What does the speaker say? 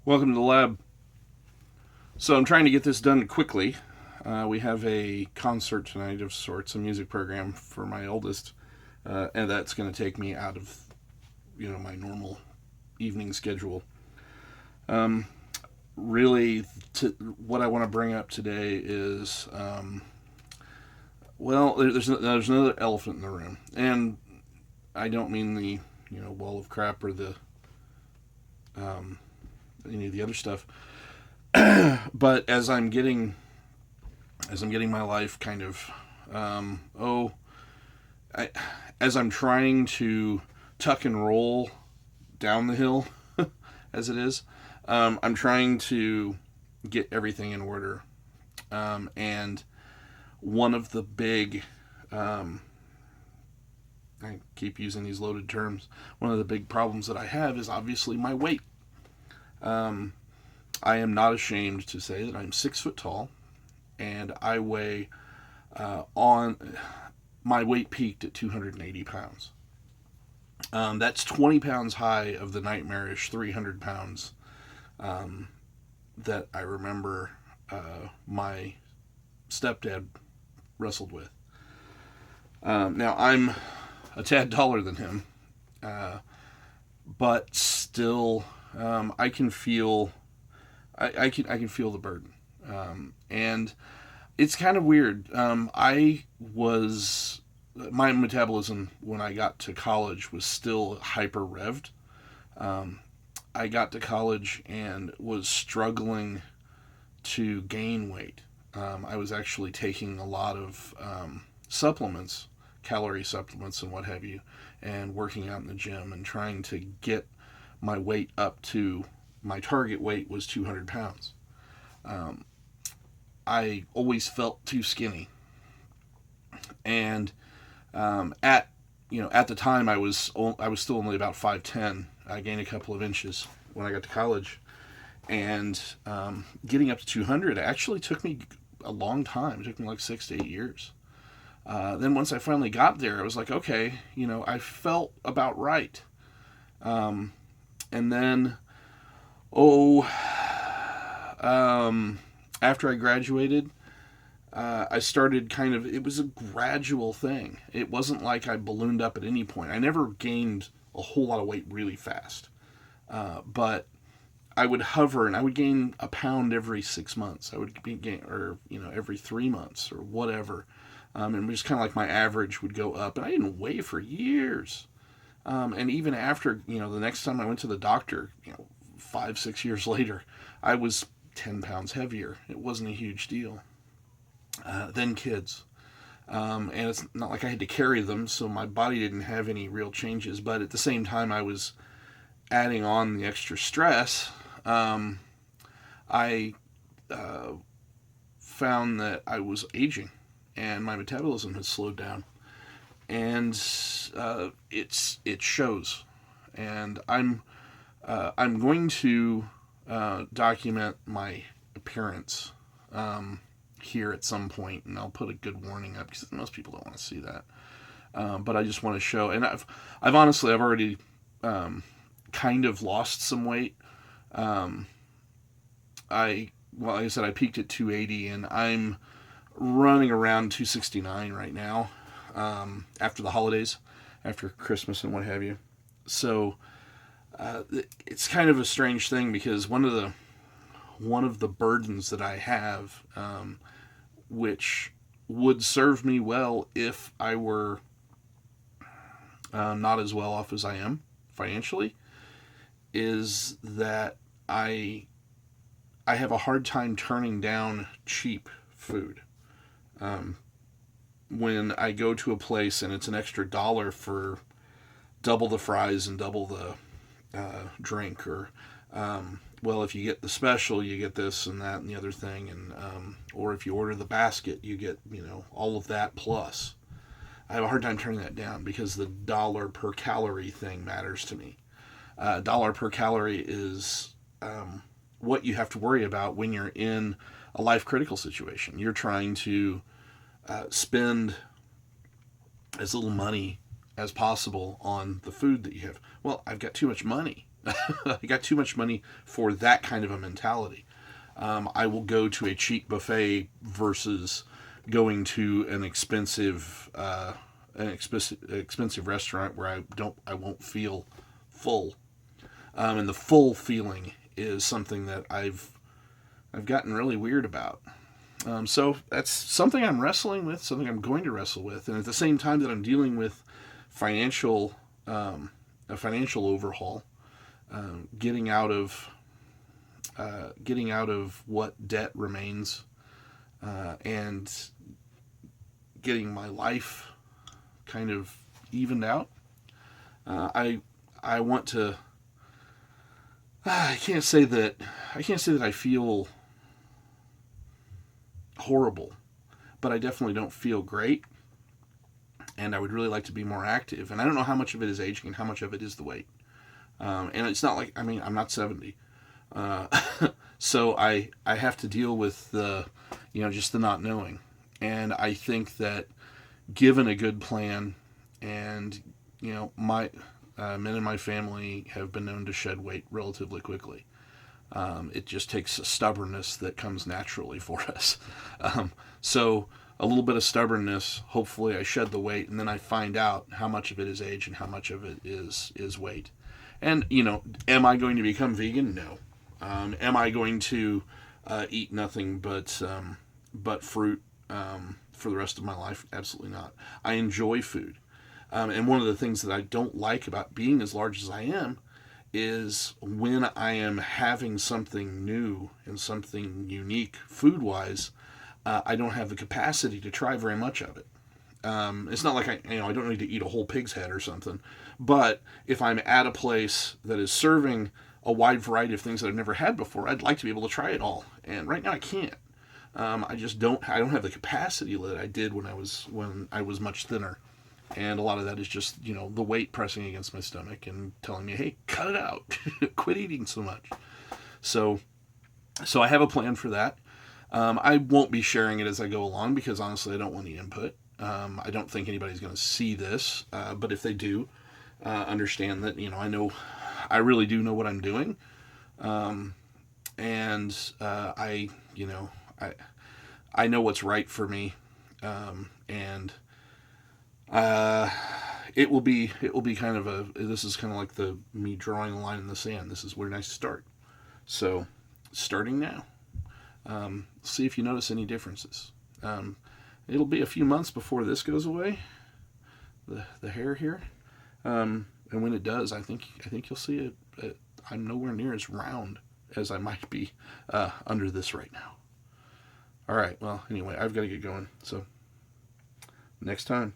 Welcome to the lab. So I'm trying to get this done quickly. We have a concert tonight of sorts, a music program for my oldest, and that's going to take me out of my normal evening schedule. Um, really, what I want to bring up today is there's another elephant in the room, and I don't mean the wall of crap or the um, any of the other stuff. But as I'm getting my life kind of I, as I'm trying to tuck and roll down the hill as it is, I'm trying to get everything in order. And one of the big I keep using these loaded terms. One of the big problems that I have is obviously my weight. Um, I am not ashamed to say that I'm 6 foot tall, and I weigh on my weight peaked at 280 pounds. That's 20 pounds high of the nightmarish 300 pounds um, that I remember my stepdad wrestled with. Now I'm a tad taller than him, uh, but still, I can feel I can feel the burden, and it's kind of weird. I was My metabolism when I got to college was still hyper revved. Um, I got to college and was struggling to gain weight. I was actually taking a lot of supplements, calorie supplements, and what have you, and working out in the gym and trying to get my weight up to my target weight was 200 pounds. Um, I always felt too skinny, and at at the time I was still only about 5'10". I gained a couple of inches when I got to college, and getting up to 200 actually took me a long time. It took me like 6 to 8 years. Then once I finally got there, I was like, okay, I felt about right. Um, and then, oh, um, after I graduated, I started it was a gradual thing. It wasn't like I ballooned up at any point. I never gained a whole lot of weight really fast. But I would hover and I would gain a pound every 6 months. I would gain, or, every 3 months or whatever. And just kind of like my average would go up. And I didn't weigh for years. And even after, the next time I went to the doctor, 5, 6 years later, I was 10 pounds heavier. It wasn't a huge deal. Then kids. And it's not like I had to carry them, so my body didn't have any real changes. But at the same time, I was adding on the extra stress. I uh, found that I was aging, and my metabolism had slowed down, and it shows. And I'm going to document my appearance here at some point, and I'll put a good warning up because most people don't want to see that. But I just want to show, and I've already kind of lost some weight. Um, like I said, I peaked at 280, and I'm running around 269 right now. After the holidays, after Christmas and what have you. So uh, it's kind of a strange thing because one of the burdens that I have, which would serve me well if I were not as well off as I am financially, is that I have a hard time turning down cheap food. Um, when I go to a place and it's an extra dollar for double the fries and double the drink, or well, if you get the special, you get this and that and the other thing, and or if you order the basket, you get all of that plus. I have a hard time turning that down because the dollar per calorie thing matters to me. Dollar per calorie is what you have to worry about when you're in a life critical situation. You're trying to spend as little money as possible on the food that you have. Well, I've got too much money. I got too much money for that kind of a mentality. I will go to a cheap buffet versus going to an expensive restaurant where I won't feel full. And the full feeling is something that I've gotten really weird about. So that's something I'm wrestling with, something I'm going to wrestle with, and at the same time that I'm dealing with financial a financial overhaul, getting out of what debt remains, and getting my life kind of evened out. I want to. I can't say that I feel horrible, but I definitely don't feel great, and I would really like to be more active. And I don't know how much of it is aging and how much of it is the weight. And it's not like, I mean, I'm not 70. Uh, so I have to deal with just the not knowing. And I think that given a good plan, and, my men in my family have been known to shed weight relatively quickly. It just takes a stubbornness that comes naturally for us. So a little bit of stubbornness, hopefully I shed the weight, and then I find out how much of it is age and how much of it is weight. And, am I going to become vegan? No. Am I going to eat nothing but fruit for the rest of my life? Absolutely not. I enjoy food. And one of the things that I don't like about being as large as I am is when I am having something new and something unique food-wise, I don't have the capacity to try very much of it. It's not like I don't need to eat a whole pig's head or something, but if I'm at a place that is serving a wide variety of things that I've never had before, I'd like to be able to try it all. And right now I can't. I just don't. I don't have the capacity that I did when I was much thinner, and a lot of that is just the weight pressing against my stomach and telling me, hey, cut it out, quit eating so much. So I have a plan for that. I won't be sharing it as I go along because honestly I don't want any input. I don't think anybody's going to see this, but if they do, understand that I really do know what I'm doing, and I know what's right for me, and it will be kind of this is kind of like me drawing a line in the sand. This is where I start. So starting now, see if you notice any differences. It'll be a few months before this goes away, the hair here, and when it does, I think you'll see it. I'm nowhere near as round as I might be under this right now. All right. Well, anyway, I've got to get going. So next time.